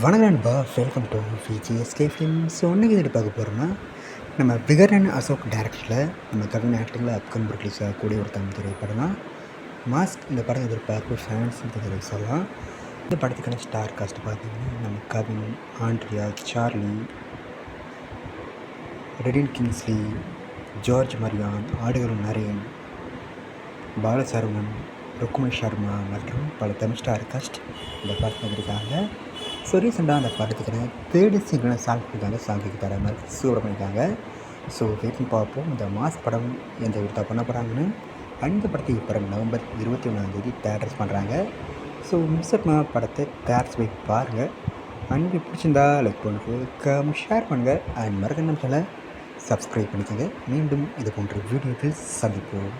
வணக்கம் நண்பா, welcome to VGSK film. So இன்றைக்கி இதில் பார்க்க போகிறோம்னா நம்ம விகடன் அசோக் டேரக்டரில் நம்ம கவின் ஆக்டிங்கில் அப்கம் ரிலீஸ் ஆகக்கூடிய ஒரு தமிழ் திரைப்படம் தான் மாஸ்க். இந்த படம் எதிர்பார்க்கும் ஃபேன்ஸ் சொல்லலாம். இந்த படத்துக்கான ஸ்டார் காஸ்ட் பார்த்திங்கன்னா நம்ம கவின், ஆண்ட்ரியா, சார்லி, ரெடின் கிங்ஸ்லி, ஜார்ஜ் மரியான், ஆடுகளம் நரேன், பாலசரவணன், ருக்மணி சர்மா மற்றும் பல தமிழ் ஸ்டார் காஸ்ட் இந்த படத்தில் இருக்காங்க. ஸோ ரீசெண்டாக அந்த படத்துக்கான தேர்டு சிங்கிளான சாங் இருக்காங்க, சாங்கிக்கு தர மாதிரி சூப்பர் பண்ணியிருக்காங்க. ஸோ வெயிட்னு பார்ப்போம் இந்த மாஸ் படம் எந்த விதத்தை பண்ண போகிறாங்கன்னு. அந்த படத்தை இப்போ நவம்பர் 21 தேட்டர்ஸ் பண்ணுறாங்க. ஸோ மிஸ் பண்ணால் படத்தை தேட்டர்ஸ் போய் பாருங்கள். அங்கே பிடிச்சிருந்தா லைக் பண்ணுங்கள், ஷேர் பண்ணுங்கள், அண்ட் மறக்க நிமிஷத்தில் சப்ஸ்கிரைப் பண்ணிக்கோங்க. மீண்டும் இது போன்ற வீடியோக்கள் சந்திப்போம்.